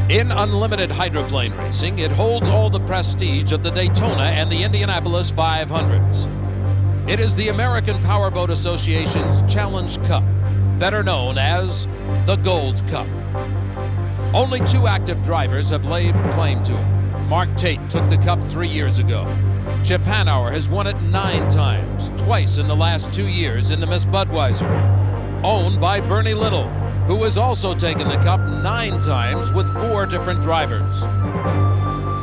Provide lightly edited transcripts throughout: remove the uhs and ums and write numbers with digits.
In unlimited hydroplane racing, it holds all the prestige of the Daytona and the Indianapolis 500s. It is the American Powerboat Association's Challenge Cup, better known as the Gold Cup. Only 2 active drivers have laid claim to it. Mark Tate took the cup 3 years ago. Chip Hanauer has won it 9 times, twice in the last 2 years in the Miss Budweiser. Owned by Bernie Little, who has also taken the cup 9 times with 4 different drivers.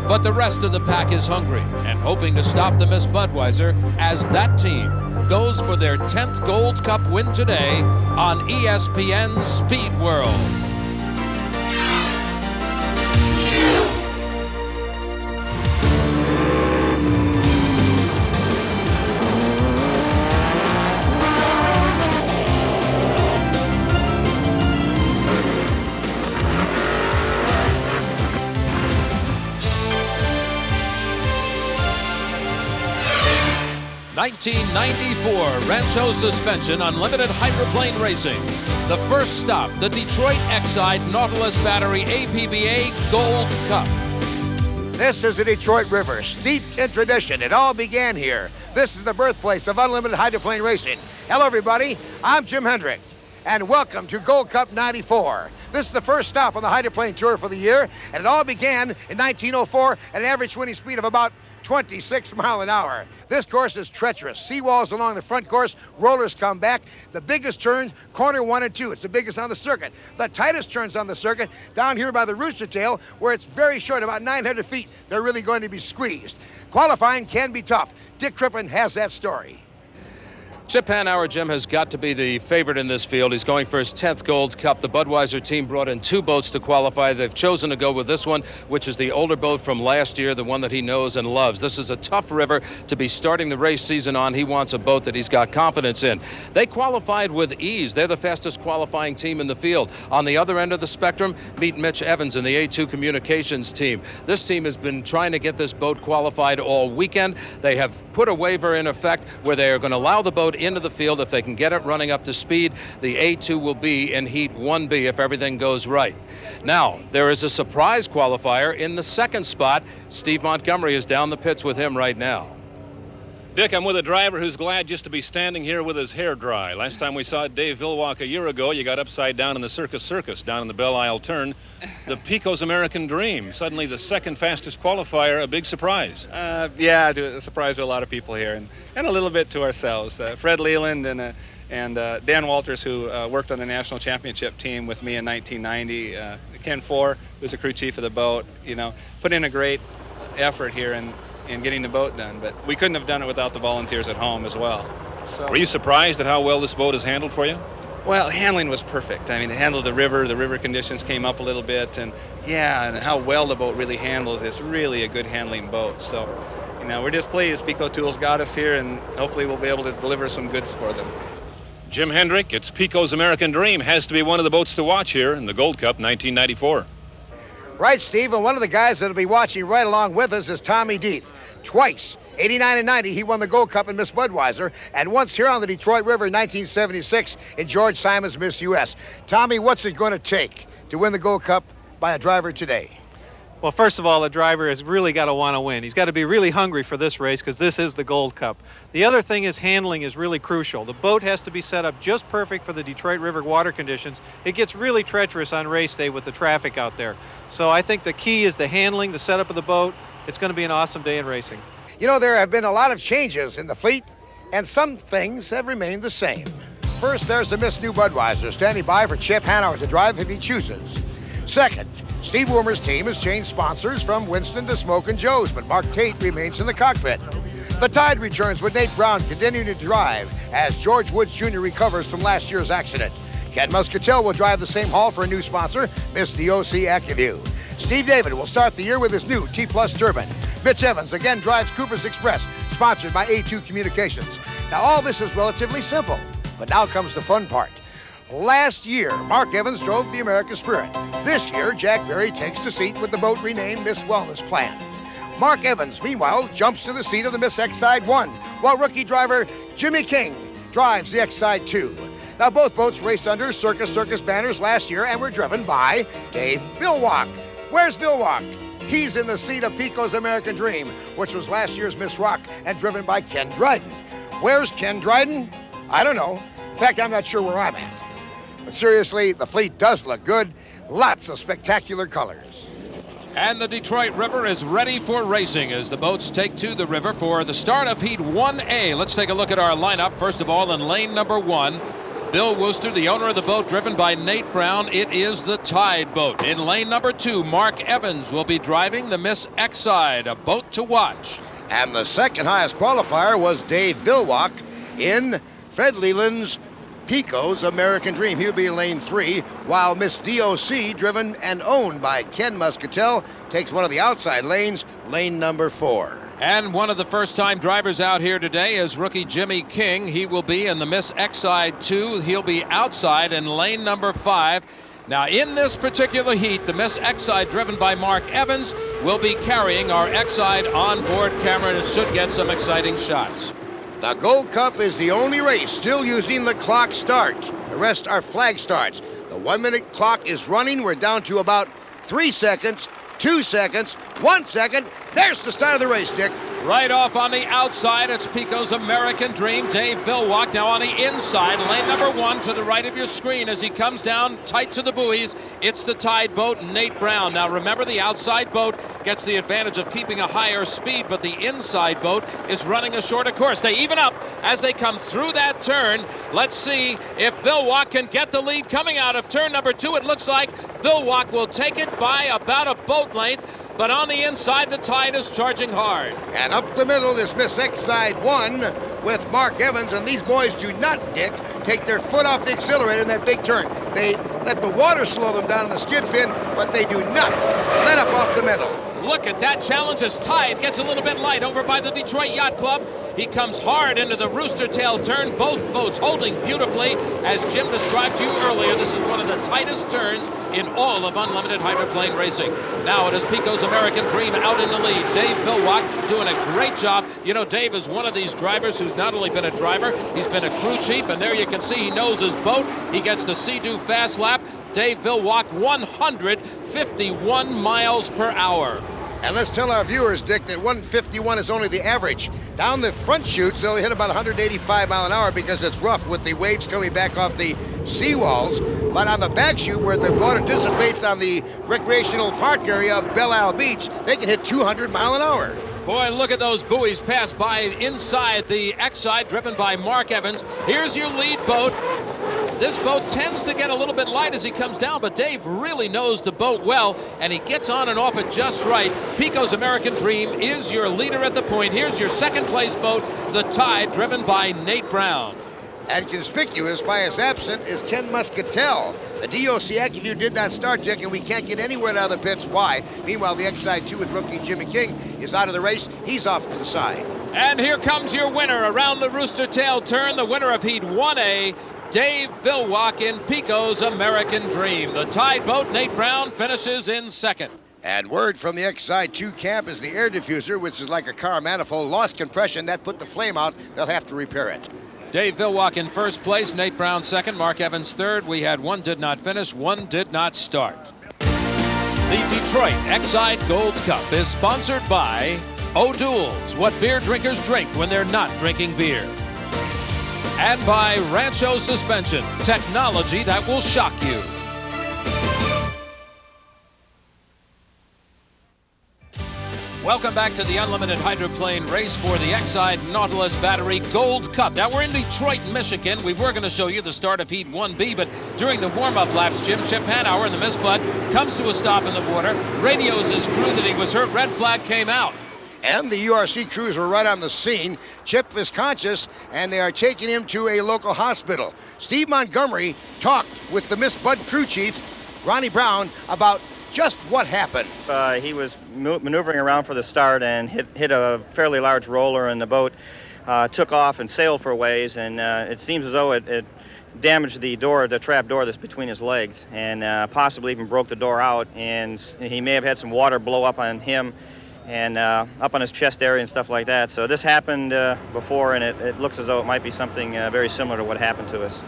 But the rest of the pack is hungry and hoping to stop the Miss Budweiser as that team goes for their 10th Gold Cup win today on ESPN Speed World. (1994) Rancho Suspension Unlimited Hydroplane Racing. The first stop, the Detroit Exide Nautilus Battery A.P.B.A. Gold Cup. This is the Detroit River, steeped in tradition. It all began here. This is the birthplace of unlimited hydroplane racing. Hello, everybody. I'm Jim Hendrick, and welcome to Gold Cup 94. This is the first stop on the hydroplane tour for the year, and it all began in 1904 at an average winning speed of about 26 miles an hour. This course is treacherous. Seawalls along the front course, rollers come back. The biggest turns, corner 1 and 2. It's the biggest on the circuit. The tightest turns on the circuit, down here by the Rooster Tail, where it's very short, about 900 feet. They're really going to be squeezed. Qualifying can be tough. Dick Crippen has that story. Chip Hanauer, Jim, has got to be the favorite in this field. He's going for his 10th Gold Cup. The Budweiser team brought in 2 boats to qualify. They've chosen to go with this one, which is the older boat from last year, the one that he knows and loves. This is a tough river to be starting the race season on. He wants a boat that he's got confidence in. They qualified with ease. They're the fastest qualifying team in the field. On the other end of the spectrum, meet Mitch Evans and the A2 Communications team. This team has been trying to get this boat qualified all weekend. They have put a waiver in effect where they are going to allow the boat into the field. If they can get it running up to speed, the A2 will be in Heat 1B if everything goes right. Now, there is a surprise qualifier in the second spot. Steve Montgomery is down the pits with him right now. Dick, I'm with a driver who's glad just to be standing here with his hair dry. Last time we saw Dave Villwalk a year ago, you got upside down in the Circus down in the Belle Isle turn. The Pico's American Dream, suddenly the second fastest qualifier, a big surprise. Yeah, a surprise to a lot of people here, and a little bit to ourselves. Fred Leland and Dan Walters, who worked on the national championship team with me in 1990. Ken Four, who's a crew chief of the boat, put in a great effort here in getting the boat done, but we couldn't have done it without the volunteers at home as well. So, were you surprised at how well this boat is handled for you? Well, handling was perfect. I mean, it handled the river conditions came up a little bit, and how well the boat really handles. It's really a good handling boat. So, we're just pleased. Pico Tools got us here, and hopefully we'll be able to deliver some goods for them. Jim Hendrick, it's Pico's American Dream. Has to be one of the boats to watch here in the Gold Cup 1994. Right, Steve, and one of the guys that'll be watching right along with us is Tommy Deeth. Twice, 89 and 90, he won the Gold Cup in Miss Budweiser, and once here on the Detroit River in 1976 in George Simon's Miss US. Tommy, what's it going to take to win the Gold Cup by a driver today? Well, first of all, a driver has really got to want to win. He's got to be really hungry for this race because this is the Gold Cup. The other thing is handling is really crucial. The boat has to be set up just perfect for the Detroit River water conditions. It gets really treacherous on race day with the traffic out there. So I think the key is the handling, the setup of the boat. It's going to be an awesome day in racing. There have been a lot of changes in the fleet, and some things have remained the same. First, there's the Miss New Budweiser standing by for Chip Hanauer to drive if he chooses. Second, Steve Woomer's team has changed sponsors from Winston to Smoke and Joe's, but Mark Tate remains in the cockpit. The Tide returns with Nate Brown continuing to drive as George Woods Jr. recovers from last year's accident. Ken Muscatel will drive the same haul for a new sponsor, Miss DOC AccuView. Steve David will start the year with his new T-Plus turbine. Mitch Evans again drives Cooper's Express, sponsored by A2 Communications. Now, all this is relatively simple, but now comes the fun part. Last year, Mark Evans drove the American Spirit. This year, Jack Berry takes the seat with the boat renamed Miss Wellness Plan. Mark Evans, meanwhile, jumps to the seat of the Miss Exide 1, while rookie driver Jimmy King drives the Exide 2. Now, both boats raced under Circus banners last year and were driven by Dave Villwalk. Where's Vilwalk? He's in the seat of Pico's American Dream, which was last year's Miss Rock and driven by Ken Dryden. Where's Ken Dryden? I don't know. In fact, I'm not sure where I'm at. But seriously, the fleet does look good. Lots of spectacular colors. And the Detroit River is ready for racing as the boats take to the river for the start of Heat 1A. Let's take a look at our lineup. First of all, in lane number 1, Bill Wooster, the owner of the boat, driven by Nate Brown. It is the Tide boat. In lane number 2, Mark Evans will be driving the Miss Exide, a boat to watch. And the second highest qualifier was Dave Vilwalk in Fred Leland's Pico's American Dream. He'll be in lane 3, while Miss DOC, driven and owned by Ken Muscatel, takes one of the outside lanes, lane number 4. And one of the first-time drivers out here today is rookie Jimmy King. He will be in the Miss Exide 2. He'll be outside in lane number 5. Now, in this particular heat, the Miss Exide, driven by Mark Evans, will be carrying our Exide onboard camera, and it should get some exciting shots. The Gold Cup is the only race still using the clock start. The rest are flag starts. The 1-minute clock is running. We're down to about 3 seconds, 2 seconds, 1 second. There's the start of the race, Dick. Right off on the outside, it's Pico's American Dream, Dave Vilwalk. Now on the inside, lane number 1 to the right of your screen as he comes down tight to the buoys. It's the Tide boat, Nate Brown. Now remember, the outside boat gets the advantage of keeping a higher speed, but the inside boat is running a shorter course. They even up as they come through that turn. Let's see if Vilwalk can get the lead coming out of turn number 2. It looks like Vilwalk will take it by about a boat length. But on the inside, the Tide is charging hard. And up the middle is Miss Exide 1 with Mark Evans. And these boys do not, Dick, take their foot off the accelerator in that big turn. They let the water slow them down on the skid fin, but they do not let up off the middle. Look at that challenge as Tide gets a little bit light over by the Detroit Yacht Club. He comes hard into the rooster tail turn, both boats holding beautifully. As Jim described to you earlier, this is one of the tightest turns in all of unlimited hydroplane racing. Now it is Pico's American Dream out in the lead. Dave Vilwalk doing a great job. You know, Dave is one of these drivers who's not only been a driver, he's been a crew chief, and there you can see he knows his boat. He gets the Sea-Doo fast lap. Dave Vilwalk, 151 miles per hour. And let's tell our viewers, Dick, that 151 is only the average. Down the front chutes, they'll hit about 185 mile an hour because it's rough with the waves coming back off the seawalls. But on the back chute, where the water dissipates on the recreational park area of Belle Isle Beach, they can hit 200 mile an hour. Boy, look at those buoys pass by inside the Exide, driven by Mark Evans. Here's your lead boat. This boat tends to get a little bit light as he comes down, but Dave really knows the boat well, and he gets on and off it just right. Pico's American Dream is your leader at the point. Here's your second place boat, the Tide, driven by Nate Brown. And conspicuous by his absence is Ken Muscatel. The DOC active view did not start, Dick, and we can't get anywhere out of the pits. Why? Meanwhile, the Exide 2 with rookie Jimmy King is out of the race. He's off to the side. And here comes your winner around the rooster tail turn, the winner of Heat 1A, Dave Vilwalk in Pico's American Dream. The Tide boat, Nate Brown, finishes in second. And word from the Exide 2 camp is the air diffuser, which is like a car manifold, lost compression. That put the flame out. They'll have to repair it. Dave Vilwalk in first place, Nate Brown second, Mark Evans third. We had one did not finish, one did not start. The Detroit Exide Gold Cup is sponsored by O'Doul's, what beer drinkers drink when they're not drinking beer. And by Rancho Suspension, technology that will shock you. Welcome back to the Unlimited Hydroplane race for the Exide Nautilus Battery Gold Cup. Now, we're in Detroit, Michigan. We were going to show you the start of Heat 1B, but during the warm-up laps, Chip Hanauer in the Miss Bud comes to a stop in the water, radios his crew that he was hurt, red flag came out. And the URC crews were right on the scene. Chip is conscious, and they are taking him to a local hospital. Steve Montgomery talked with the Miss Bud crew chief, Ronnie Brown, about just what happened. He was maneuvering around for the start and hit a fairly large roller, and the boat took off and sailed for a ways, and it seems as though it damaged the door, the trap door that's between his legs, and possibly even broke the door out, and he may have had some water blow up on him and up on his chest area and stuff like that. So this happened before, and it looks as though it might be something very similar to what happened to us.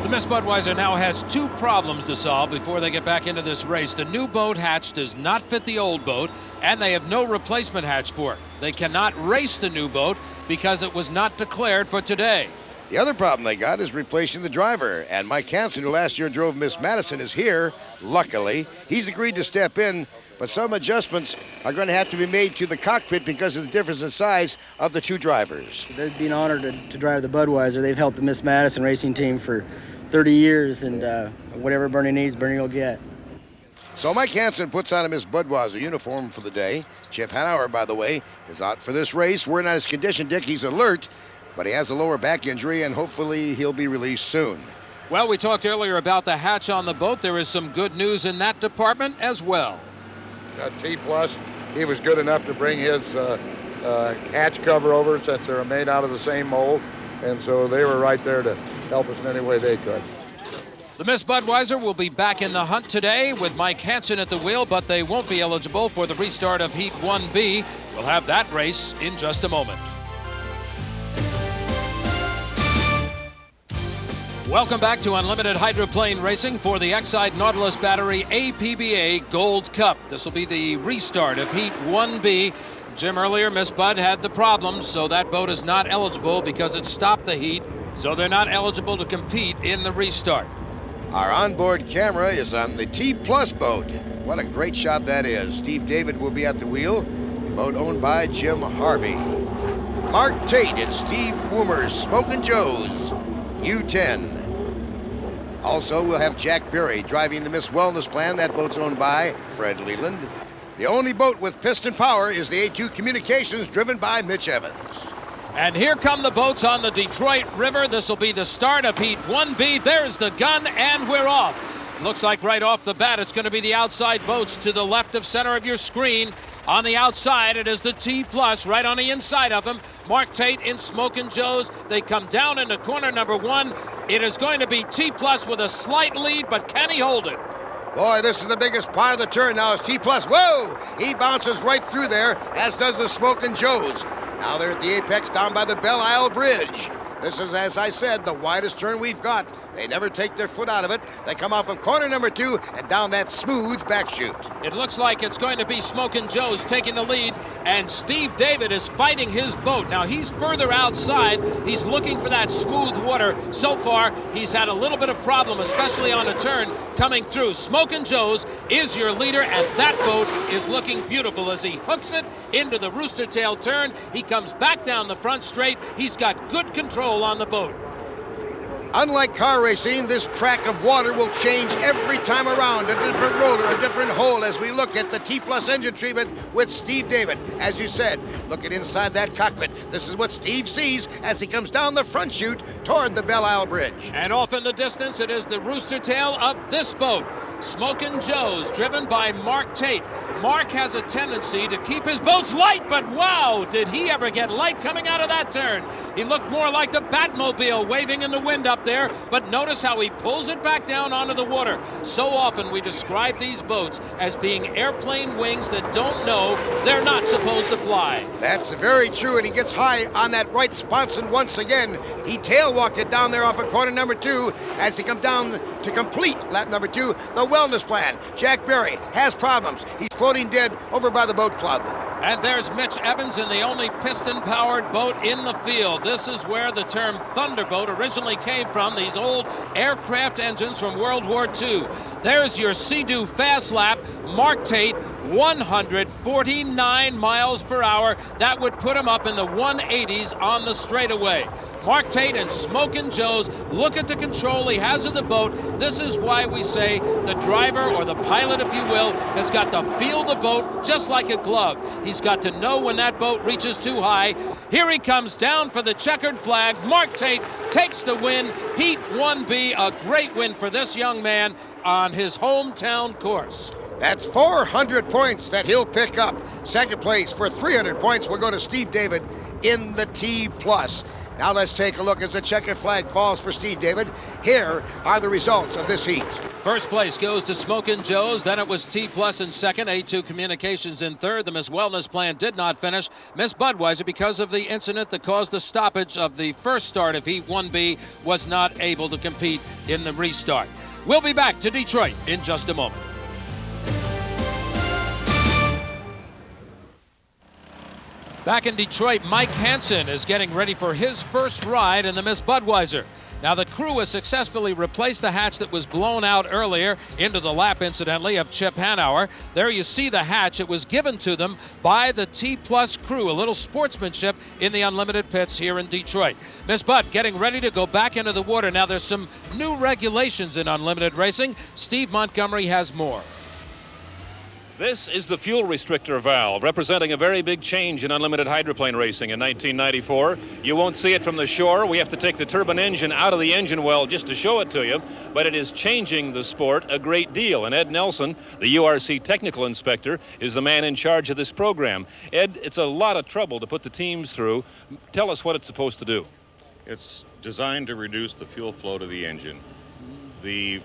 The Miss Budweiser now has 2 problems to solve before they get back into this race. The new boat hatch does not fit the old boat, and they have no replacement hatch for it. They cannot race the new boat because it was not declared for today. The other problem they got is replacing the driver. And Mike Hansen, who last year drove Miss Madison, is here, luckily. He's agreed to step in, but some adjustments are going to have to be made to the cockpit because of the difference in size of the 2 drivers. They've been honored to drive the Budweiser. They've helped the Miss Madison racing team for 30 years, and whatever Bernie needs, Bernie will get. So Mike Hansen puts on a Miss Budweiser uniform for the day. Chip Hanauer, by the way, is out for this race. We're not his condition, Dick. He's alert, but he has a lower back injury, and hopefully he'll be released soon. Well, we talked earlier about the hatch on the boat. There is some good news in that department as well. T+, he was good enough to bring his hatch cover over since they're made out of the same mold, and so they were right there to help us in any way they could. The Miss Budweiser will be back in the hunt today with Mike Hansen at the wheel, but they won't be eligible for the restart of Heat 1B. We'll have that race in just a moment. Welcome back to Unlimited Hydroplane Racing for the Exide Nautilus Battery A.P.B.A. Gold Cup. This will be the restart of Heat 1B. Jim, earlier, Miss Bud had the problems, so that boat is not eligible because it stopped the heat, so they're not eligible to compete in the restart. Our onboard camera is on the T+ boat. What a great shot that is. Steve David will be at the wheel. The boat owned by Jim Harvey. Mark Tate and Steve Woomer's Smokin' Joe's U10. Also, we'll have Jack Berry driving the Miss Wellness Plan. That boat's owned by Fred Leland. The only boat with piston power is the A2 Communications, driven by Mitch Evans. And here come the boats on the Detroit River. This will be the start of Heat 1B. There's the gun, and we're off. Looks like right off the bat, it's going to be the outside boats to the left of center of your screen. On the outside, it is the T+, right on the inside of him. Mark Tate in Smokin' Joe's. They come down into corner number 1. It is going to be T+ with a slight lead, but can he hold it? Boy, this is the biggest part of the turn now is T+. Whoa! He bounces right through there, as does the Smokin' Joe's. Now they're at the apex down by the Belle Isle Bridge. This is, as I said, the widest turn we've got. They never take their foot out of it. They come off of corner number 2 and down that smooth back chute. It looks like it's going to be Smokin' Joe's taking the lead, and Steve David is fighting his boat. Now, he's further outside. He's looking for that smooth water. So far, he's had a little bit of problem, especially on a turn coming through. Smokin' Joe's is your leader, and that boat is looking beautiful as he hooks it into the rooster tail turn. He comes back down the front straight. He's got good control on the boat. Unlike car racing, this track of water will change every time around. A different roller, a different hole as we look at the T+ engine treatment with Steve David. As you said, look at inside that cockpit. This is what Steve sees as he comes down the front chute toward the Belle Isle Bridge. And off in the distance, it is the rooster tail of this boat. Smokin' Joe's, driven by Mark Tate. Mark has a tendency to keep his boats light, but wow, did he ever get light coming out of that turn. He looked more like the Batmobile waving in the wind up there, but notice how he pulls it back down onto the water. So often we describe these boats as being airplane wings that don't know they're not supposed to fly. That's very true, and he gets high on that right sponson once again. He tail walked it down there off of corner number 2 as he comes down to complete lap number 2, the Wellness Plan. Jack Berry has problems. He's floating dead over by the boat club. And there's Mitch Evans in the only piston-powered boat in the field. This is where the term Thunderboat originally came from, these old aircraft engines from World War II. There's your Sea-Doo fast lap. Mark Tate, 149 miles per hour. That would put him up in the 180s on the straightaway. Mark Tate and Smokin' Joe's, look at the control he has of the boat. This is why we say the driver, or the pilot if you will, has got to feel the boat just like a glove. He's got to know when that boat reaches too high. Here he comes down for the checkered flag. Mark Tate takes the win. Heat 1B, a great win for this young man on his hometown course. That's 400 points that he'll pick up. Second place for 300 points will go to Steve David in the T+. Now let's take a look as the checkered flag falls for Steve David. Here are the results of this heat. First place goes to Smokin' Joe's. Then it was T Plus in second, A2 Communications in third. The Miss Wellness Plan did not finish. Miss Budweiser, because of the incident that caused the stoppage of the first start of Heat 1B, was not able to compete in the restart. We'll be back to Detroit in just a moment. Back in Detroit, Mike Hansen is getting ready for his first ride in the Miss Budweiser. Now, the crew has successfully replaced the hatch that was blown out earlier into the lap, incidentally, of Chip Hanauer. There you see the hatch. It was given to them by the T Plus crew, a little sportsmanship in the Unlimited pits here in Detroit. Miss Bud getting ready to go back into the water. Now, there's some new regulations in Unlimited racing. Steve Montgomery has more. This is the fuel restrictor valve, representing a very big change in unlimited hydroplane racing in 1994. You won't see it from the shore. We have to take the turbine engine out of the engine well just to show it to you, but it is changing the sport a great deal. And Ed Nelson, the URC technical inspector, is the man in charge of this program. Ed, it's a lot of trouble to put the teams through. Tell us what it's supposed to do. It's designed to reduce the fuel flow to the engine. The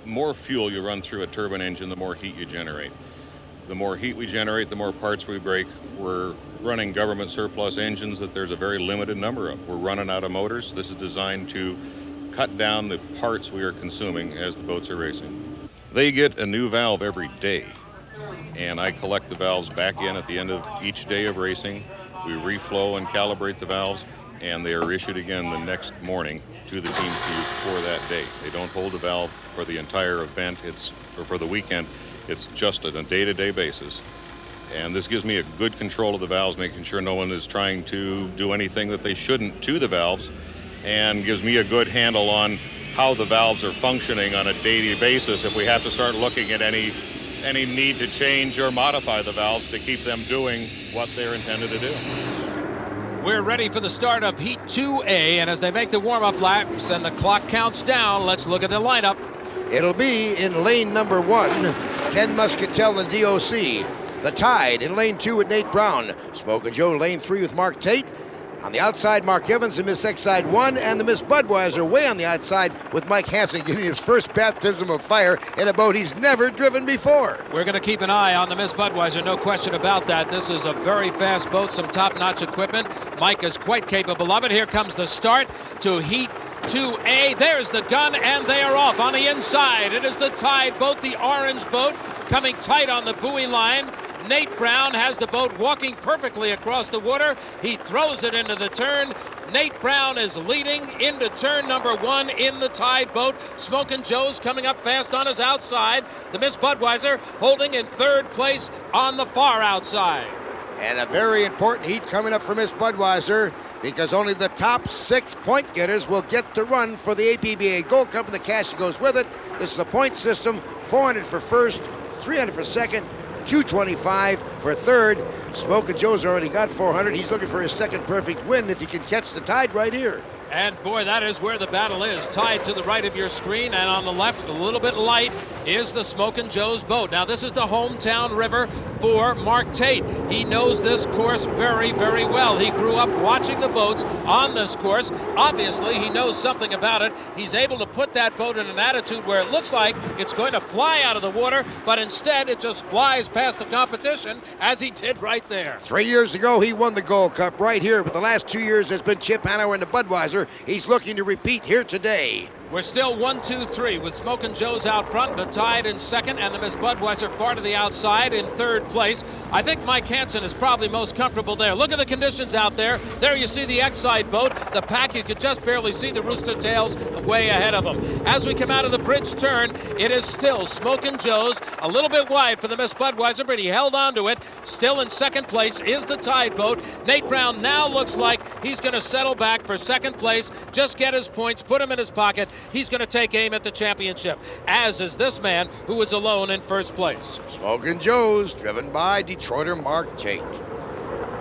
more fuel you run through a turbine engine, the more heat you generate. The more heat we generate, the more parts we break. We're running government surplus engines that there's a very limited number of. We're running out of motors. This is designed to cut down the parts we are consuming as the boats are racing. They get a new valve every day, and I collect the valves back in at the end of each day of racing. We reflow and calibrate the valves, and they are issued again the next morning to the team crews for that day. They don't hold the valve for the entire event, or for the weekend. It's just on a day-to-day basis. And this gives me a good control of the valves, making sure no one is trying to do anything that they shouldn't to the valves, and gives me a good handle on how the valves are functioning on a daily basis if we have to start looking at any need to change or modify the valves to keep them doing what they're intended to do. We're ready for the start of Heat 2A, and as they make the warm-up laps and the clock counts down, let's look at the lineup. It'll be in lane number 1, Ken Muscatel and DOC. The Tide in lane 2 with Nate Brown. Smokin' Joe lane 3 with Mark Tate. On the outside, Mark Evans and Miss Exide 1, and the Miss Budweiser way on the outside with Mike Hansen getting his first baptism of fire in a boat he's never driven before. We're going to keep an eye on the Miss Budweiser, no question about that. This is a very fast boat, some top-notch equipment. Mike is quite capable of it. Here comes the start to Heat 2A. There's the gun, and they are off on the inside. It is the Tide boat, the orange boat, coming tight on the buoy line. Nate Brown has the boat walking perfectly across the water. He throws it into the turn. Nate Brown is leading into turn number 1 in the Tide boat. Smokin' Joe's coming up fast on his outside. The Miss Budweiser holding in third place on the far outside. And a very important heat coming up for Miss Budweiser, because only the top 6 point getters will get to run for the A.P.B.A. Gold Cup, and the cash that goes with it. This is a point system: 400 for first, 300 for second, 225 for third. Smokin' Joe's already got 400. He's looking for his second perfect win if he can catch the Tide right here. And boy, that is where the battle is. Tide to the right of your screen, and on the left, a little bit light, is the Smokin' Joe's boat. Now, this is the hometown river for Mark Tate. He knows this course very, very well. He grew up watching the boats on this course. Obviously, he knows something about it. He's able to put that boat in an attitude where it looks like it's going to fly out of the water, but instead it just flies past the competition, as he did right there. 3 years ago, he won the Gold Cup right here, but the last 2 years has been Chip Hanauer and the Budweiser. He's looking to repeat here today. We're still 1-2-3 with Smokin' Joe's out front, the Tide in second, and the Miss Budweiser far to the outside in third place. I think Mike Hansen is probably most comfortable there. Look at the conditions out there. There you see the Exide boat. The pack, you could just barely see the rooster tails way ahead of them. As we come out of the bridge turn, it is still Smokin' Joe's, a little bit wide for the Miss Budweiser, but he held on to it. Still in second place is the Tide boat. Nate Brown now looks like he's going to settle back for second place, just get his points, put them in his pocket. He's going to take aim at the championship, as is this man who is alone in first place. Smokin' Joe's, driven by Detroiter Mark Tate.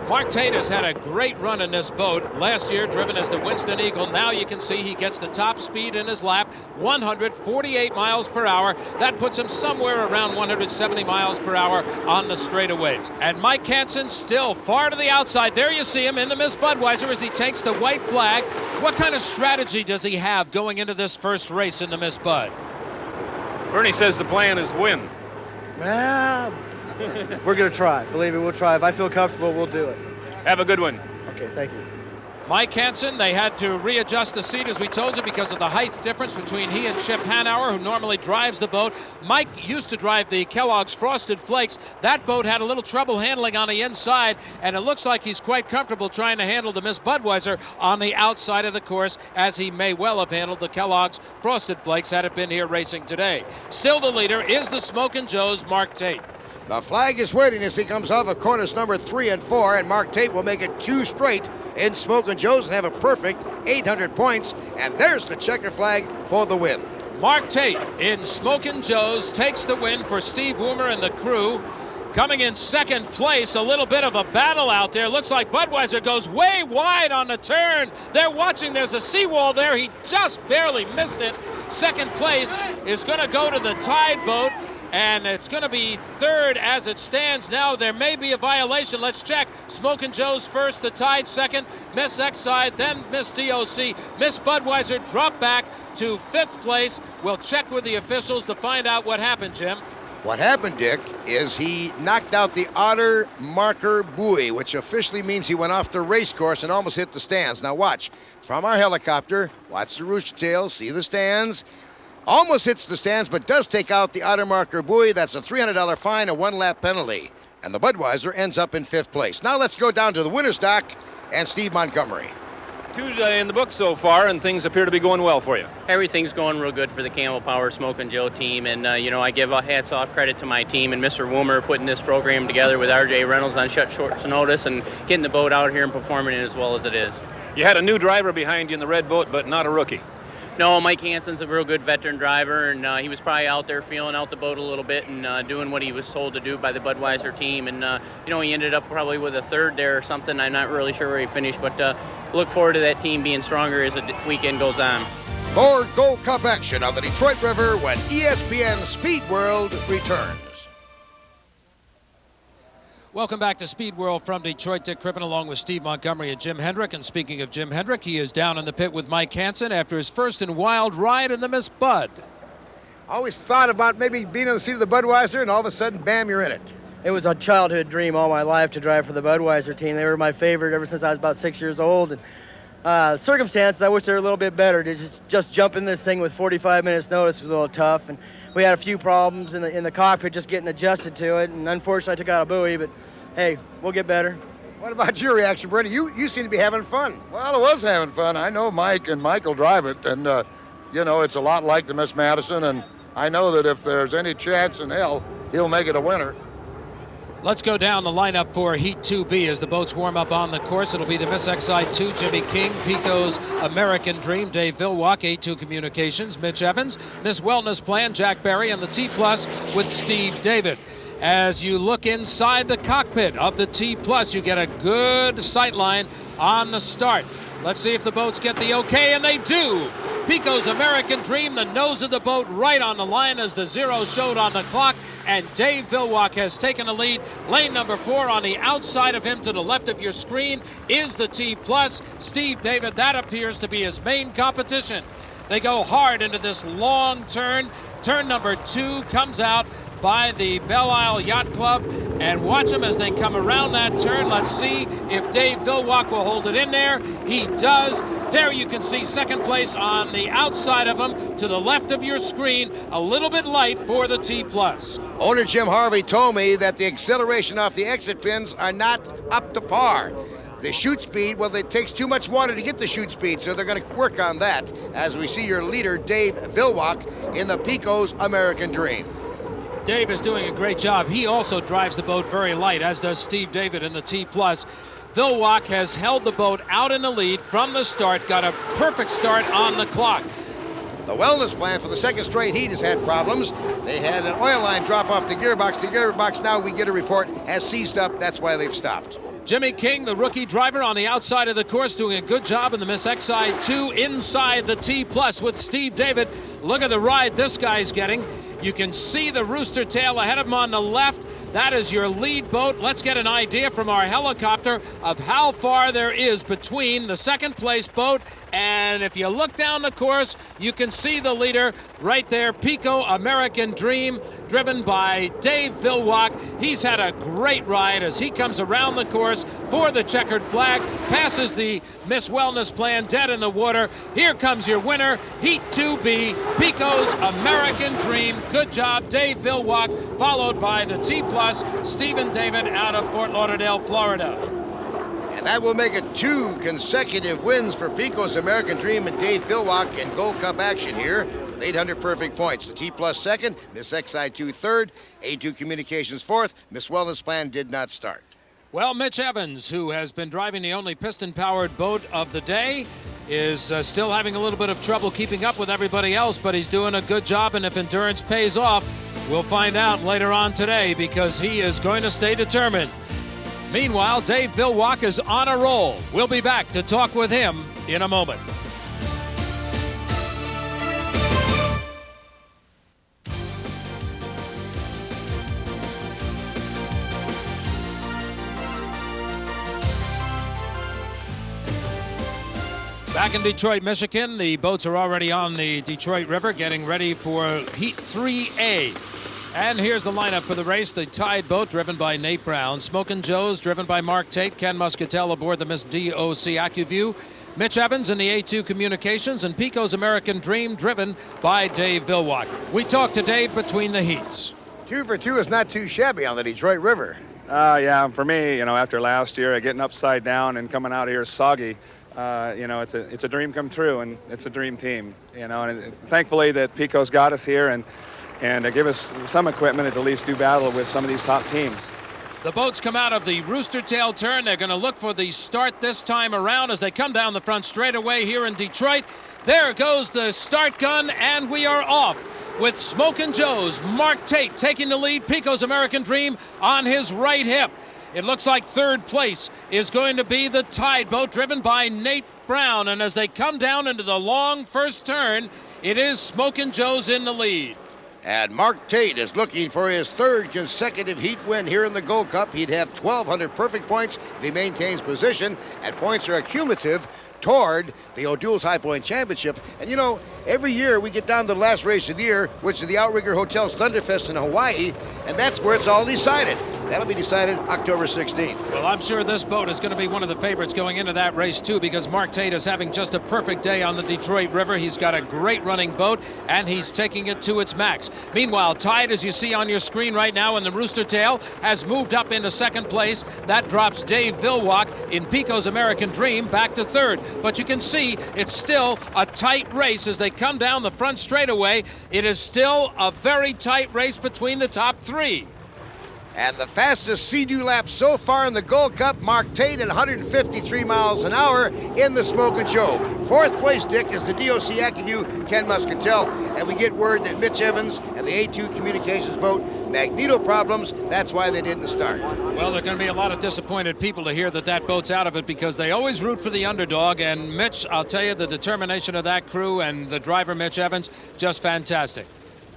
Mark Tate has had a great run in this boat. Last year, driven as the Winston Eagle. Now you can see he gets the top speed in his lap, 148 miles per hour. That puts him somewhere around 170 miles per hour on the straightaways. And Mike Hansen still far to the outside. There you see him in the Miss Budweiser as he takes the white flag. What kind of strategy does he have going into this first race in the Miss Bud? Bernie says the plan is win. Well, we're going to try. Believe me, we'll try. If I feel comfortable, we'll do it. Have a good one. Okay, thank you. Mike Hansen, they had to readjust the seat, as we told you, because of the height difference between he and Chip Hanauer, who normally drives the boat. Mike used to drive the Kellogg's Frosted Flakes. That boat had a little trouble handling on the inside, and it looks like he's quite comfortable trying to handle the Miss Budweiser on the outside of the course, as he may well have handled the Kellogg's Frosted Flakes had it been here racing today. Still the leader is the Smokin' Joe's Mark Tate. The flag is waiting as he comes off of corners number 3 and 4, and Mark Tate will make it 2 straight in Smokin' Joe's and have a perfect 800 points. And there's the checker flag for the win. Mark Tate in Smokin' Joe's takes the win for Steve Woomer and the crew. Coming in second place, a little bit of a battle out there. Looks like Budweiser goes way wide on the turn. They're watching. There's a seawall there. He just barely missed it. Second place is going to go to the Tide boat. And it's going to be third as it stands now. There may be a violation. Let's check. Smokin' Joe's first, the Tide second, Miss Exide, then Miss DOC. Miss Budweiser dropped back to 5th place. We'll check with the officials to find out what happened, Jim. What happened, Dick, is he knocked out the outer marker buoy, which officially means he went off the race course and almost hit the stands. Now watch. From our helicopter, watch the rooster tail, see the stands. Almost hits the stands, but does take out the outer marker buoy. That's a $300 fine, a 1-lap penalty. And the Budweiser ends up in 5th place. Now let's go down to the winner's dock and Steve Montgomery. 2 in the book so far, and things appear to be going well for you. Everything's going real good for the Camel Power Smokin' Joe team, and I give a hats off credit to my team and Mr. Woomer putting this program together with R.J. Reynolds on short notice and getting the boat out here and performing it as well as it is. You had a new driver behind you in the red boat, but not a rookie. No, Mike Hansen's a real good veteran driver, and he was probably out there feeling out the boat a little bit and doing what he was told to do by the Budweiser team. And, he ended up probably with a 3rd there or something. I'm not really sure where he finished, but look forward to that team being stronger as the weekend goes on. More Gold Cup action on the Detroit River when ESPN Speed World returns. Welcome back to Speed World from Detroit. Dick Crippen along with Steve Montgomery and Jim Hendrick. And speaking of Jim Hendrick, he is down in the pit with Mike Hansen after his first and wild ride in the Miss Bud. Always thought about maybe being on the seat of the Budweiser, and all of a sudden, bam, you're in it. It was a childhood dream all my life to drive for the Budweiser team. They were my favorite ever since I was about 6 years old. And circumstances, I wish they were a little bit better. To just jump in this thing with 45 minutes notice was a little tough. And we had a few problems in the cockpit just getting adjusted to it. And unfortunately, I took out a buoy, but hey, we'll get better. What about your reaction, Brady? You seem to be having fun. Well, it was having fun. I know Mike and Mike will drive it, and, it's a lot like the Miss Madison, and I know that if there's any chance in hell, he'll make it a winner. Let's go down the lineup for Heat 2B as the boats warm up on the course. It'll be the Miss Exide 2, Jimmy King, Pico's American Dream, Dave Vilwalk, A2 Communications, Mitch Evans, Miss Wellness Plan, Jack Barry, and the T Plus with Steve David. As you look inside the cockpit of the T Plus, you get a good sight line on the start. Let's see if the boats get the okay, and they do. Pico's American Dream, the nose of the boat right on the line as the 0 showed on the clock, and Dave Vilwalk has taken the lead. Lane number 4 on the outside of him to the left of your screen is the T Plus. Steve David, that appears to be his main competition. They go hard into this long turn. Turn number 2 comes out by the Belle Isle Yacht Club, and watch them as they come around that turn. Let's see if Dave Vilwalk will hold it in there. He does. There you can see second place on the outside of him to the left of your screen, a little bit light for the T Plus. Owner Jim Harvey told me that the acceleration off the exit pins are not up to par. The chute speed, well, it takes too much water to get the chute speed, so they're going to work on that as we see your leader, Dave Vilwalk, in the Pico's American Dream. Dave is doing a great job. He also drives the boat very light, as does Steve David in the T Plus. Vilwalk has held the boat out in the lead from the start, got a perfect start on the clock. The Wellness Plan for the second straight heat has had problems. They had an oil line drop off the gearbox. The gearbox, now we get a report, has seized up. That's why they've stopped. Jimmy King, the rookie driver, on the outside of the course, doing a good job in the Miss Exide 2 inside the T+ with Steve David. Look at the ride this guy's getting. You can see the rooster tail ahead of him on the left. That is your lead boat. Let's get an idea from our helicopter of how far there is between the second place boat, and if you look down the course, you can see the leader right there, Pico American Dream, driven by Dave Vilwalk. He's had a great ride as he comes around the course for the checkered flag, passes the Miss Wellness Plan dead in the water. Here comes your winner, Heat 2B, Pico's American Dream. Good job, Dave Vilwalk, followed by the T+, Stephen David out of Fort Lauderdale, Florida. And that will make it 2 consecutive wins for Pico's American Dream and Dave Vilwalk in Gold Cup action here with 800 perfect points. The T+ second, Miss Exide 2 third, A2 Communications fourth. Miss Wellness Plan did not start. Well, Mitch Evans, who has been driving the only piston-powered boat of the day, is still having a little bit of trouble keeping up with everybody else, but he's doing a good job, and if endurance pays off, we'll find out later on today because he is going to stay determined. Meanwhile, Dave Vilwalk is on a roll. We'll be back to talk with him in a moment. Back in Detroit, Michigan, the boats are already on the Detroit River getting ready for Heat 3A. And here's the lineup for the race. The Tide boat driven by Nate Brown. Smokin' Joe's driven by Mark Tate. Ken Muscatel aboard the Miss DOC AccuView. Mitch Evans in the A2 Communications. And Pico's American Dream driven by Dave Vilwalk. We talked to Dave between the heats. 2 for 2 is not too shabby on the Detroit River. Yeah, for me, after last year, getting upside down and coming out here soggy, it's a dream come true, and it's a dream team. And thankfully that Pico's got us here and give us some equipment to at least do battle with some of these top teams. The boats come out of the rooster tail turn. They're going to look for the start this time around as they come down the front straightaway here in Detroit. There goes the start gun, and we are off with Smokin' Joe's Mark Tate taking the lead. Pico's American Dream on his right hip. It looks like third place is going to be the Tide boat driven by Nate Brown. And as they come down into the long first turn, it is Smokin' Joe's in the lead. And Mark Tate is looking for his 3rd consecutive heat win here in the Gold Cup. He'd have 1,200 perfect points if he maintains position, and points are accumulative toward the O'Doul's High Point Championship. And every year we get down to the last race of the year, which is the Outrigger Hotel's Thunderfest in Hawaii, and that's where it's all decided. That'll be decided October 16th. Well, I'm sure this boat is going to be one of the favorites going into that race, too, because Mark Tate is having just a perfect day on the Detroit River. He's got a great running boat, and he's taking it to its max. Meanwhile, Tide, as you see on your screen right now in the rooster tail, has moved up into second place. That drops Dave Vilwalk in Pico's American Dream back to third. But you can see it's still a tight race as they come down the front straightaway. It is still a very tight race between the top 3. And the fastest Sea-Doo lap so far in the Gold Cup, Mark Tate at 153 miles an hour in the Smokin' Joe. 4th place, Dick, is the DOC AccuView, Ken Muscatel. And we get word that Mitch Evans and the A2 Communications boat, magneto problems, that's why they didn't start. Well, there are going to be a lot of disappointed people to hear that boat's out of it because they always root for the underdog. And Mitch, I'll tell you, the determination of that crew and the driver, Mitch Evans, just fantastic.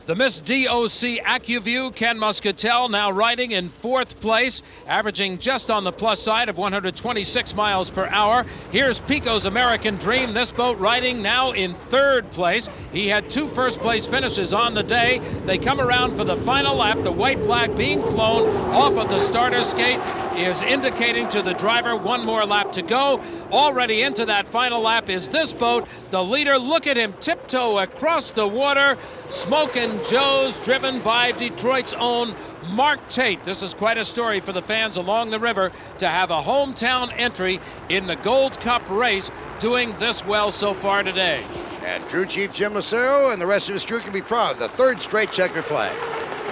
The Miss DOC AccuView, Ken Muscatel, now riding in 4th place, averaging just on the plus side of 126 miles per hour. Here's Pico's American Dream, this boat riding now in 3rd place. He had 2 first-place finishes on the day. They come around for the final lap. The white flag being flown off of the starter's gate is indicating to the driver 1 more lap to go. Already into that final lap is this boat. The leader, look at him tiptoe across the water. Smokin' Joe's, driven by Detroit's own Mark Tate. This is quite a story for the fans along the river to have a hometown entry in the Gold Cup race doing this well so far today. And crew chief Jim Lucero and the rest of his crew can be proud of the 3rd straight checker flag.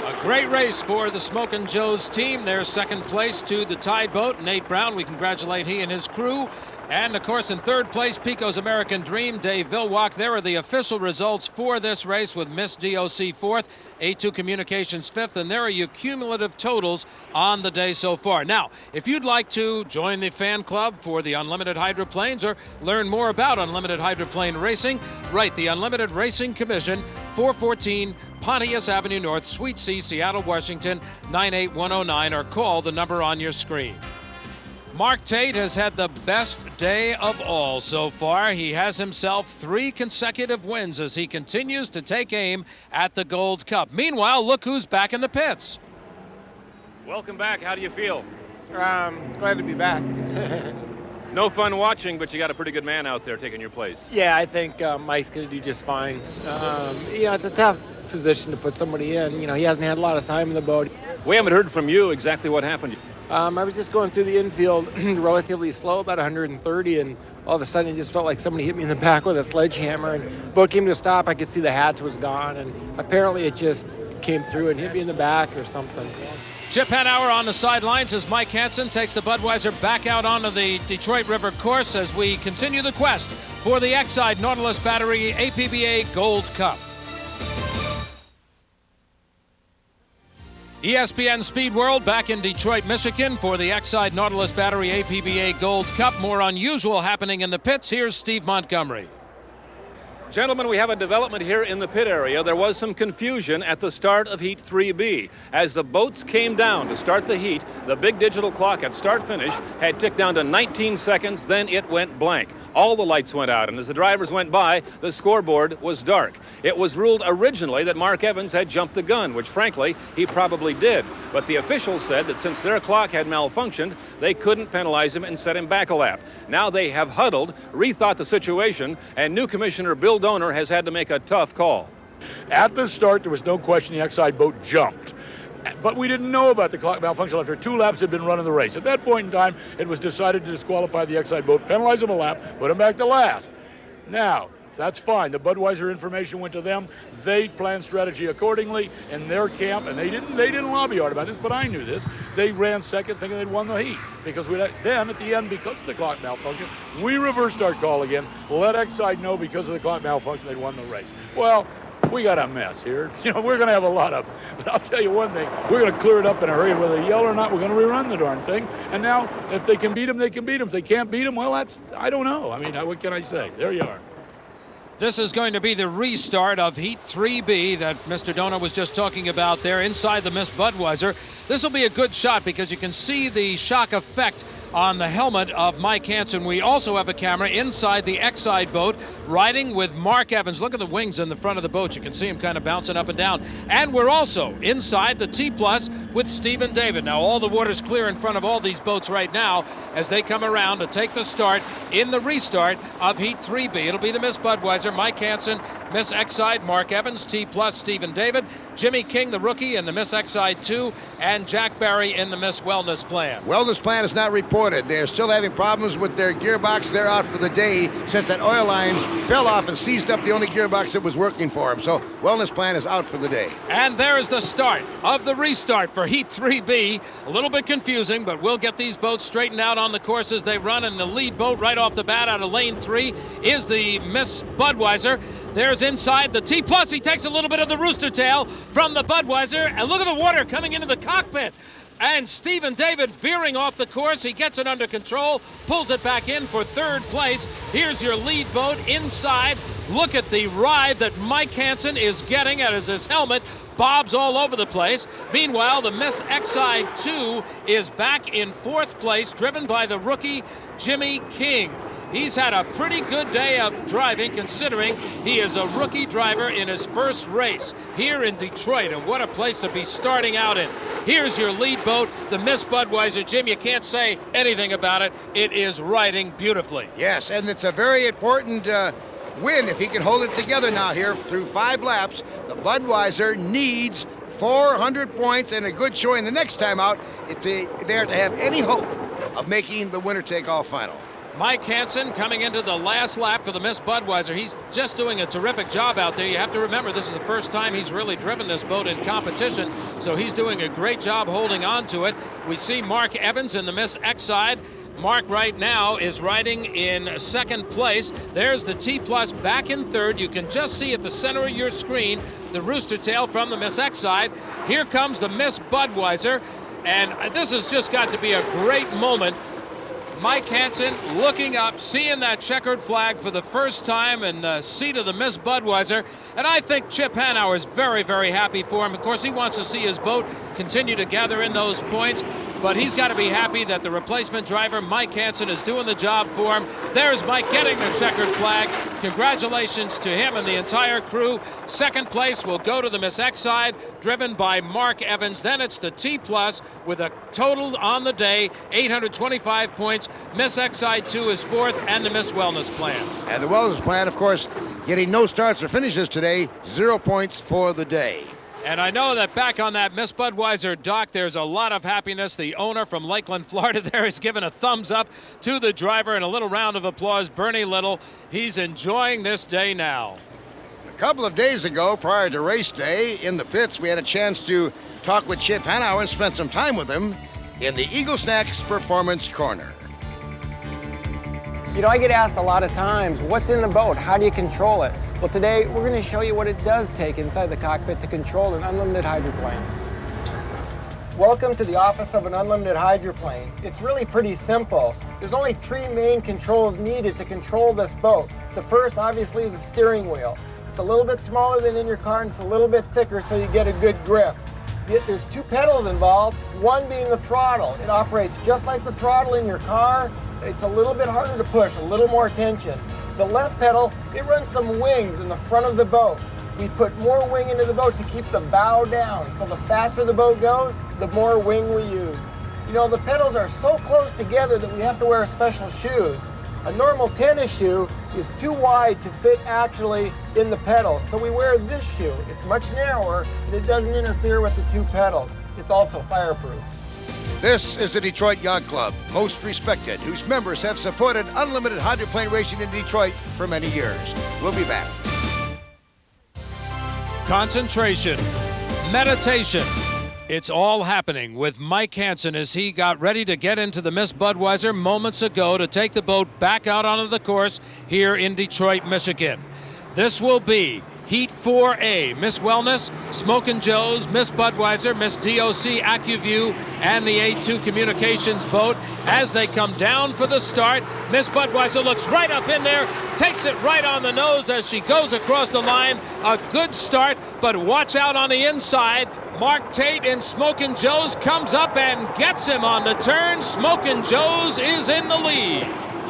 A great race for the Smokin' Joe's team. Their 2nd place to the Tide boat. Nate Brown, we congratulate he and his crew. And, of course, in third place, Pico's American Dream, Dave Villwock. There are the official results for this race with Miss DOC fourth, A2 Communications fifth, and there are your cumulative totals on the day so far. Now, if you'd like to join the fan club for the Unlimited Hydroplanes or learn more about Unlimited Hydroplane Racing, write the Unlimited Racing Commission, 414 Pontius Avenue North, Suite C, Seattle, Washington, 98109, or call the number on your screen. Mark Tate has had the best day of all so far. He has himself 3 consecutive wins as he continues to take aim at the Gold Cup. Meanwhile, look who's back in the pits. Welcome back. How do you feel? Glad to be back. No fun watching, but you got a pretty good man out there taking your place. Yeah, I think Mike's going to do just fine. It's a tough position to put somebody in. He hasn't had a lot of time in the boat. We haven't heard from you exactly what happened. I was just going through the infield relatively slow, about 130, and all of a sudden it just felt like somebody hit me in the back with a sledgehammer, and the boat came to a stop. I could see the hatch was gone, and apparently it just came through and hit me in the back or something. Chip Hanauer on the sidelines as Mike Hansen takes the Budweiser back out onto the Detroit River course as we continue the quest for the Exide Nautilus Battery A.P.B.A. Gold Cup. ESPN Speed World back in Detroit, Michigan for the Exide Nautilus Battery A.P.B.A. Gold Cup. More unusual happening in the pits. Here's Steve Montgomery. Gentlemen, we have a development here in the pit area. There was some confusion at the start of Heat 3B. As the boats came down to start the heat, the big digital clock at start-finish had ticked down to 19 seconds, then it went blank. All the lights went out, and as the drivers went by, the scoreboard was dark. It was ruled originally that Mark Evans had jumped the gun, which frankly, he probably did. But the officials said that since their clock had malfunctioned, they couldn't penalize him and set him back a lap. Now they have huddled, rethought the situation, and new commissioner Bill Donor has had to make a tough call. At the start, there was no question the Exide boat jumped. But we didn't know about the clock malfunction after 2 laps had been running the race. At that point in time, it was decided to disqualify the Exide boat, penalize him a lap, put him back to last. Now, that's fine. The Budweiser information went to them. They planned strategy accordingly in their camp, and they didn't lobby hard about this, but I knew this. They ran second thinking they'd won the heat. Because then, at the end, because of the clock malfunction, we reversed our call again, let Exide know because of the clock malfunction they'd won the race. Well, we got a mess here. We're going to have a lot of them. But I'll tell you one thing, we're going to clear it up in a hurry. Whether they yell or not, we're going to rerun the darn thing. And now, if they can beat them, they can beat them. If they can't beat them, well, I don't know. I mean, what can I say? There you are. This is going to be the restart of Heat 3B that Mr. Donor was just talking about there inside the Miss Budweiser. This will be a good shot because you can see the shock effect on the helmet of Mike Hansen. We also have a camera inside the Exide boat riding with Mark Evans. Look at the wings in the front of the boat. You can see him kind of bouncing up and down. And we're also inside the T-Plus with Stephen David. Now all the water's clear in front of all these boats right now as they come around to take the start in the restart of Heat 3B. It'll be the Miss Budweiser, Mike Hansen, Miss Exide, Mark Evans, T-Plus, Stephen David, Jimmy King, the rookie, in the Miss Exide 2, and Jack Barry in the Miss Wellness Plan. Wellness Plan is not reported. They're still having problems with their gearbox. They're out for the day since that oil line fell off and seized up the only gearbox that was working for them. So Wellness Plan is out for the day. And there's the start of the restart for Heat 3B. A little bit confusing, but we'll get these boats straightened out on the course as they run. And the lead boat right off the bat out of lane 3 is the Miss Budweiser. There's inside the T-Plus. He takes a little bit of the rooster tail from the Budweiser. And look at the water coming into the cockpit. And Stephen David veering off the course. He gets it under control, pulls it back in for third place. Here's your lead boat inside. Look at the ride that Mike Hansen is getting as his helmet bobs all over the place. Meanwhile, the Miss Exide 2 is back in fourth place, driven by the rookie Jimmy King. He's had a pretty good day of driving considering he is a rookie driver in his first race here in Detroit, and what a place to be starting out in. Here's your lead boat, the Miss Budweiser. Jim, you can't say anything about it. It is riding beautifully. Yes, and it's a very important win if he can hold it together now here through 5 laps. The Budweiser needs 400 points and a good showing the next time out if they're to have any hope of making the winner-take-all final. Mike Hansen coming into the last lap for the Miss Budweiser. He's just doing a terrific job out there. You have to remember this is the first time he's really driven this boat in competition, so he's doing a great job holding on to it. We see Mark Evans in the Miss Exide Mark right now is riding in second place. There's the T Plus back in third. You can just see at the center of your screen the rooster tail from the Miss Exide. Here comes the Miss Budweiser, and this has just got to be a great moment. Mike Hansen looking up, seeing that checkered flag for the first time in the seat of the Miss Budweiser. And I think Chip Hanauer is very, very happy for him. Of course, he wants to see his boat continue to gather in those points. But he's got to be happy that the replacement driver, Mike Hansen, is doing the job for him. There's Mike getting the checkered flag. Congratulations to him and the entire crew. Second place will go to the Miss Exide, driven by Mark Evans. Then it's the T Plus with a total on the day, 825 points. Miss Exide 2 is fourth, and the Miss Wellness Plan. And the Wellness Plan, of course, getting no starts or finishes today, 0 points for the day. And I know that back on that Miss Budweiser dock, there's a lot of happiness. The owner from Lakeland, Florida there is giving a thumbs up to the driver and a little round of applause. Bernie Little, he's enjoying this day now. A couple of days ago, prior to race day, in the pits, we had a chance to talk with Chip Hanauer and spend some time with him in the Eagle Snacks Performance Corner. You know, I get asked a lot of times, what's in the boat? How do you control it? Well, today we're going to show you what it does take inside the cockpit to control an unlimited hydroplane. Welcome to the office of an unlimited hydroplane. It's really pretty simple. There's only 3 main controls needed to control this boat. The first, obviously, is the steering wheel. It's a little bit smaller than in your car and it's a little bit thicker so you get a good grip. There's 2 pedals involved, one being the throttle. It operates just like the throttle in your car. It's a little bit harder to push, a little more tension. The left pedal, it runs some wings in the front of the boat. We put more wing into the boat to keep the bow down. So the faster the boat goes, the more wing we use. You know, the pedals are so close together that we have to wear special shoes. A normal tennis shoe is too wide to fit actually in the pedals. So we wear this shoe. It's much narrower and it doesn't interfere with the 2 pedals. It's also fireproof. This is the Detroit Yacht Club, most respected, whose members have supported unlimited hydroplane racing in Detroit for many years. We'll be back. Concentration, meditation. It's all happening with Mike Hansen as he got ready to get into the Miss Budweiser moments ago to take the boat back out onto the course here in Detroit, Michigan. This will be Heat 4A, Miss Wellness, Smokin' Joe's, Miss Budweiser, Miss DOC AccuView, and the A2 Communications boat. As they come down for the start, Miss Budweiser looks right up in there, takes it right on the nose as she goes across the line. A good start, but watch out on the inside. Mark Tate in Smokin' Joe's comes up and gets him on the turn. Smokin' Joe's is in the lead.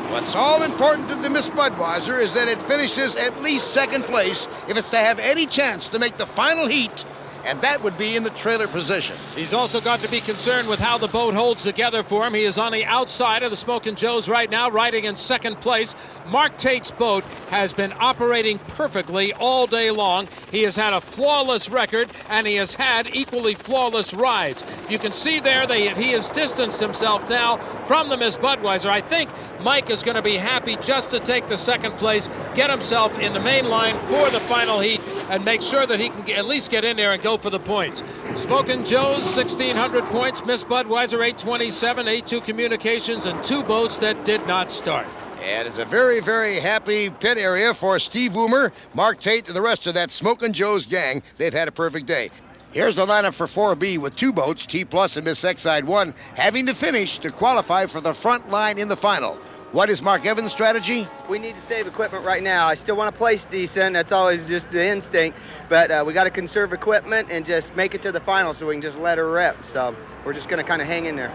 What's all important to the Miss Budweiser is that it finishes at least second place if it's to have any chance to make the final heat, and that would be in the trailer position. He's also got to be concerned with how the boat holds together for him. He is on the outside of the Smokin' Joe's right now, riding in second place. Mark Tate's boat has been operating perfectly all day long. He has had a flawless record, and he has had equally flawless rides. You can see there that he has distanced himself now from the Miss Budweiser. I think Mike is going to be happy just to take the second place, get himself in the main line for the final heat, and make sure that he can at least get in there and go for the points. Smokin' Joe's 1,600 points, Miss Budweiser 827, A2 Communications, and 2 boats that did not start. And it's a very, very happy pit area for Steve Woomer, Mark Tate, and the rest of that Smokin' Joe's gang. They've had a perfect day. Here's the lineup for 4B with 2 boats, T Plus and Miss Exide 1, having to finish to qualify for the front line in the final. What is Mark Evans' strategy? We need to save equipment right now. I still want to place decent. That's always just the instinct. But we got to conserve equipment and just make it to the final so we can just let her rip. So we're just going to kind of hang in there.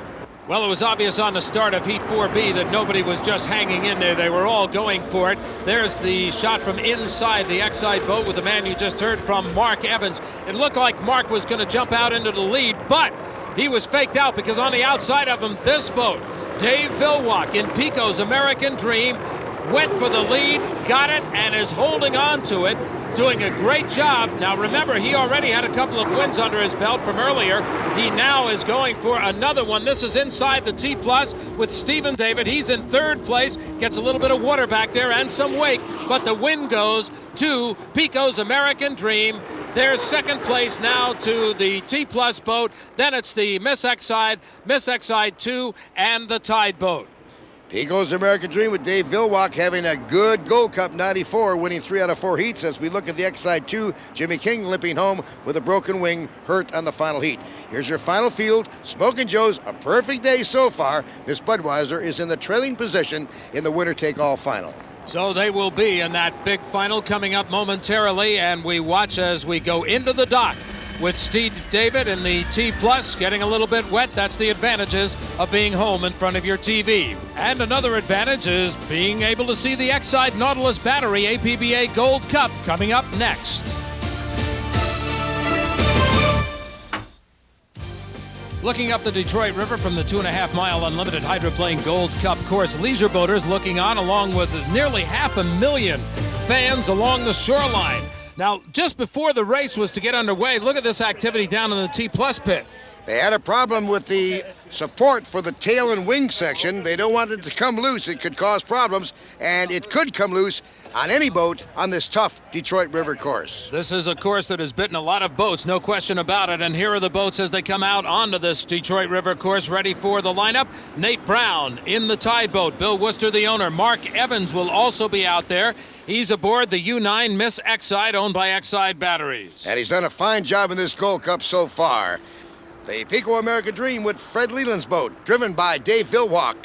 Well, it was obvious on the start of Heat 4B that nobody was just hanging in there. They were all going for it. There's the shot from inside the Exide boat with the man you just heard from, Mark Evans. It looked like Mark was going to jump out into the lead, but he was faked out because on the outside of him, this boat, Dave Vilwalk in Pico's American Dream, went for the lead, got it, and is holding on to it, doing a great job. Now remember, he already had a couple of wins under his belt from earlier. He now is going for another one. This is inside the T Plus with Stephen David. He's in third place, gets a little bit of water back there and some wake, but the win goes to Pico's American Dream. There's second place now to the T Plus boat. Then it's the Miss Exide 2, and the Tide boat. Pico's American Dream with Dave Vilwalk having a good Gold Cup 94, winning 3 out of 4 heats. As we look at the Exide 2, Jimmy King limping home with a broken wing, hurt on the final heat. Here's your final field. Smokin' Joe's a perfect day so far. Miss Budweiser is in the trailing position in the winner-take-all final. So they will be in that big final coming up momentarily, and we watch as we go into the dock with Steve David and the T Plus getting a little bit wet. That's the advantages of being home in front of your TV. And another advantage is being able to see the Exide Nautilus battery A.P.B.A. Gold Cup coming up next. Looking up the Detroit River from the 2.5-mile unlimited hydroplane Gold Cup course, leisure boaters looking on along with nearly 500,000 fans along the shoreline. Now, just before the race was to get underway, look at this activity down in the T Plus pit. They had a problem with the support for the tail and wing section. They don't want it to come loose. It could cause problems, and it could come loose on any boat on this tough Detroit River course. This is a course that has bitten a lot of boats, no question about it. And here are the boats as they come out onto this Detroit River course, ready for the lineup. Nate Brown in the Tide boat. Bill Worcester, the owner. Mark Evans will also be out there. He's aboard the U9 Miss Exide, owned by Exide Batteries. And he's done a fine job in this Gold Cup so far. The Pico American Dream with Fred Leland's boat, driven by Dave Vilwalk.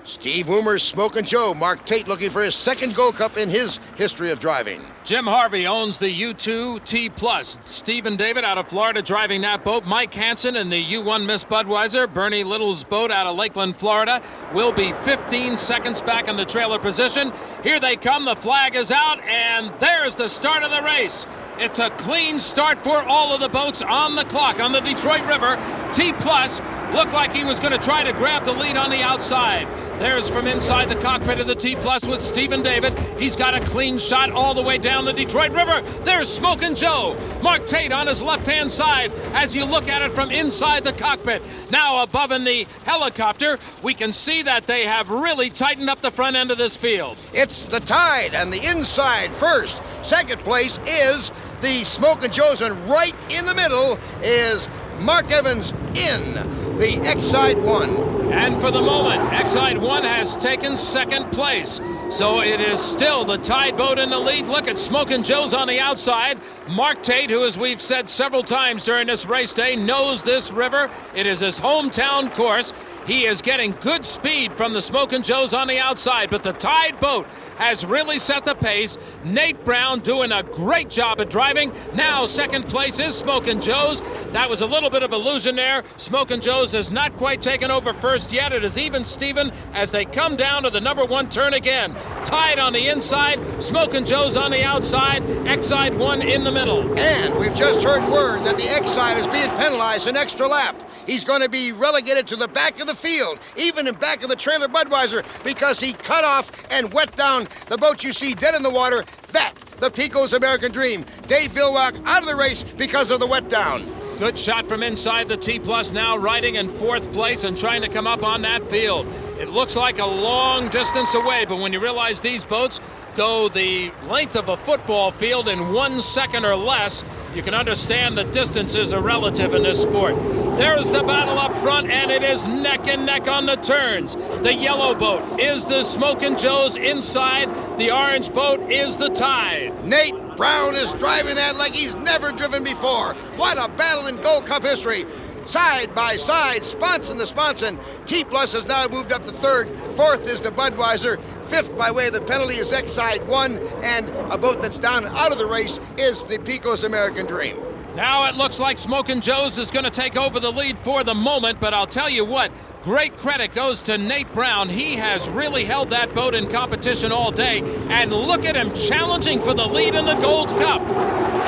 Steve Woomer's Smokin' Joe. Mark Tate looking for his second Gold Cup in his history of driving. Jim Harvey owns the U2 T Plus. Stephen David out of Florida driving that boat. Mike Hansen in the U1 Miss Budweiser. Bernie Little's boat out of Lakeland, Florida, will be 15 seconds back in the trailer position. Here they come. The flag is out, and there's the start of the race. It's a clean start for all of the boats on the clock on the Detroit River. T Plus looked like he was going to try to grab the lead on the outside. There's from inside the cockpit of the T Plus with Stephen David. He's got a clean shot all the way down the Detroit River. There's Smokin' Joe. Mark Tate on his left-hand side as you look at it from inside the cockpit. Now above in the helicopter, we can see that they have really tightened up the front end of this field. It's the Tide and the inside first. Second place is the Smokin' Joe's, and right in the middle is Mark Evans in the Exide 1. And for the moment, Exide 1 has taken second place. So it is still the Tide boat in the lead. Look at Smokin' Joe's on the outside. Mark Tate, who, as we've said several times during this race day, knows this river. It is his hometown course. He is getting good speed from the Smokin' Joe's on the outside, but the Tide boat has really set the pace. Nate Brown doing a great job at driving. Now second place is Smokin' Joe's. That was a little bit of illusion there. Smokin' Joe's has not quite taken over first yet. It is even Steven as they come down to the number 1 turn again. Tide on the inside, Smokin' Joe's on the outside, Exide 1 in the middle. And we've just heard word that the Exide is being penalized an extra lap. He's going to be relegated to the back of the field, even in back of the trailer Budweiser, because he cut off and wet down the boat you see dead in the water. That, the Pico's American Dream. Dave Vilwalk out of the race because of the wet down. Good shot from inside the T Plus, now riding in 4th place and trying to come up on that field. It looks like a long distance away, but when you realize these boats go the length of a football field in 1 second or less, you can understand the distances are relative in this sport. There's the battle up front, and it is neck and neck on the turns. The yellow boat is the Smokin' Joe's inside. The orange boat is the Tide. Nate Brown is driving that like he's never driven before. What a battle in Gold Cup history. Side by side, sponson to sponson. T Plus has now moved up to 3rd. 4th is the Budweiser. 5th by way of the penalty is Exide 1, and a boat that's down and out of the race is the Pico's American Dream. Now it looks like Smokin' Joe's is going to take over the lead for the moment, but I'll tell you what, great credit goes to Nate Brown. He has really held that boat in competition all day, and look at him challenging for the lead in the Gold Cup.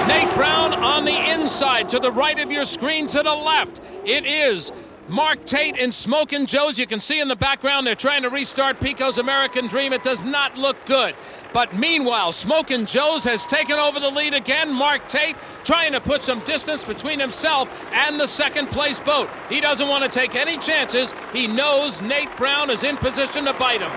Nate Brown on the inside, to the right of your screen, to the left. It is Mark Tate and Smokin' Joe's. You can see in the background they're trying to restart Pico's American Dream. It does not look good. But meanwhile, Smokin' Joe's has taken over the lead again. Mark Tate trying to put some distance between himself and the second place boat. He doesn't want to take any chances. He knows Nate Brown is in position to bite him.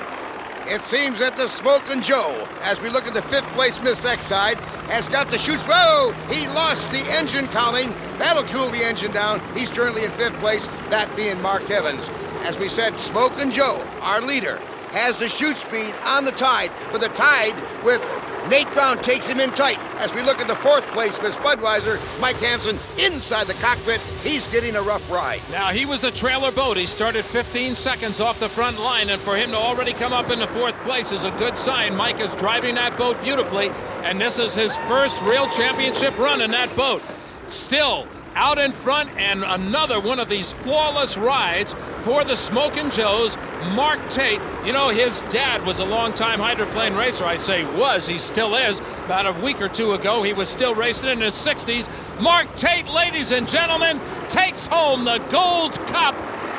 It seems that the Smokin' Joe, as we look at the 5th place Miss Exide, has got the chutes. Whoa! He lost the engine counting. That'll cool the engine down. He's currently in 5th place, that being Mark Evans. As we said, Smokin' Joe, our leader, has the shoot speed on the Tide, but the Tide with Nate Brown takes him in tight. As we look at the 4th place, Miss Budweiser, Mike Hansen inside the cockpit. He's getting a rough ride. Now, he was the trailer boat. He started 15 seconds off the front line, and for him to already come up in the 4th place is a good sign. Mike is driving that boat beautifully, and this is his first real championship run in that boat. Still out in front, and another one of these flawless rides for the Smokin' Joes, Mark Tate. You know, his dad was a longtime hydroplane racer. I say was, he still is. About a week or two ago, he was still racing in his 60s. Mark Tate, ladies and gentlemen, takes home the Gold Cup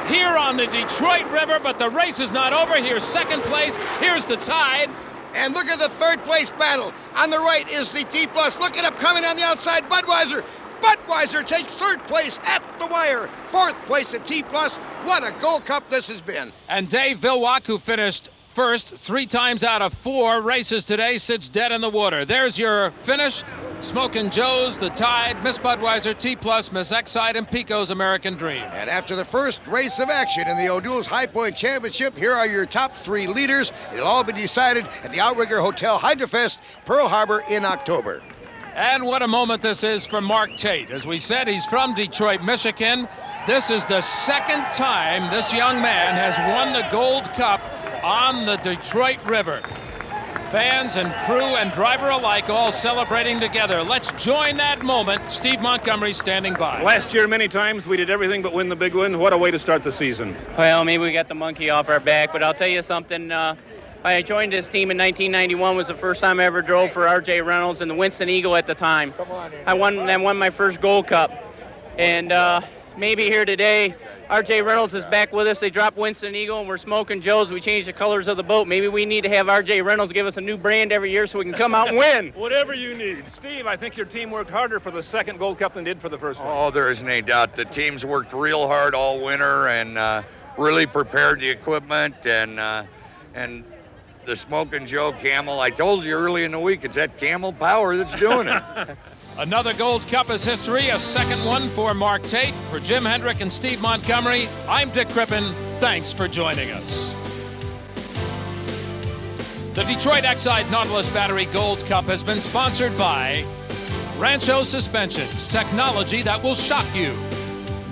here on the Detroit River, but the race is not over. Here's 2nd place. Here's the Tide. And look at the 3rd place battle. On the right is the T+. Look at him coming on the outside, Budweiser. Budweiser takes 3rd place at the wire. 4th place at T+. What a Gold Cup this has been. And Dave Vilwak, who finished first 3 times out of 4 races today, sits dead in the water. There's your finish. Smokin' Joe's, the Tide, Miss Budweiser, T+, Miss Exide, and Pico's American Dream. And after the first race of action in the O'Doul's High Point Championship, here are your top 3 leaders. It'll all be decided at the Outrigger Hotel Hydrofest, Pearl Harbor in October. And what a moment this is for Mark Tate. As we said, he's from Detroit, Michigan. This is the 2nd time this young man has won the Gold Cup on the Detroit River. Fans and crew and driver alike all celebrating together. Let's join that moment. Steve Montgomery standing by. Last year, many times, we did everything but win the big one. What a way to start the season. Well, maybe we got the monkey off our back, but I'll tell you something. I joined this team in 1991. Was the first time I ever drove for R.J. Reynolds and the Winston Eagle at the time. I won my first Gold Cup. And maybe here today, R.J. Reynolds is back with us. They dropped Winston Eagle, and we're Smokin' Joe's. We changed the colors of the boat. Maybe we need to have R.J. Reynolds give us a new brand every year so we can come out and win. Whatever you need. Steve, I think your team worked harder for the 2nd Gold Cup than did for the first one. Oh, there is no doubt. The team's worked real hard all winter and really prepared the equipment and the Smokin' Joe Camel. I told you early in the week, it's that Camel power that's doing it. Another Gold Cup is history, a 2nd one for Mark Tate. For Jim Hendrick and Steve Montgomery, I'm Dick Crippen. Thanks for joining us. The Detroit Exide Nautilus Battery Gold Cup has been sponsored by Rancho Suspensions, technology that will shock you.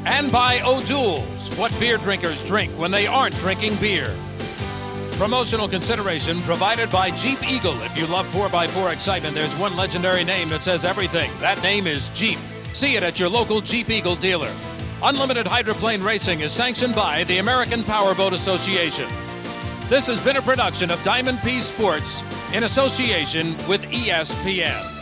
And by O'Doul's, what beer drinkers drink when they aren't drinking beer. Promotional consideration provided by Jeep Eagle. If you love 4x4 excitement, there's one legendary name that says everything. That name is Jeep. See it at your local Jeep Eagle dealer. Unlimited hydroplane racing is sanctioned by the American Powerboat Association. This has been a production of Diamond P Sports in association with ESPN.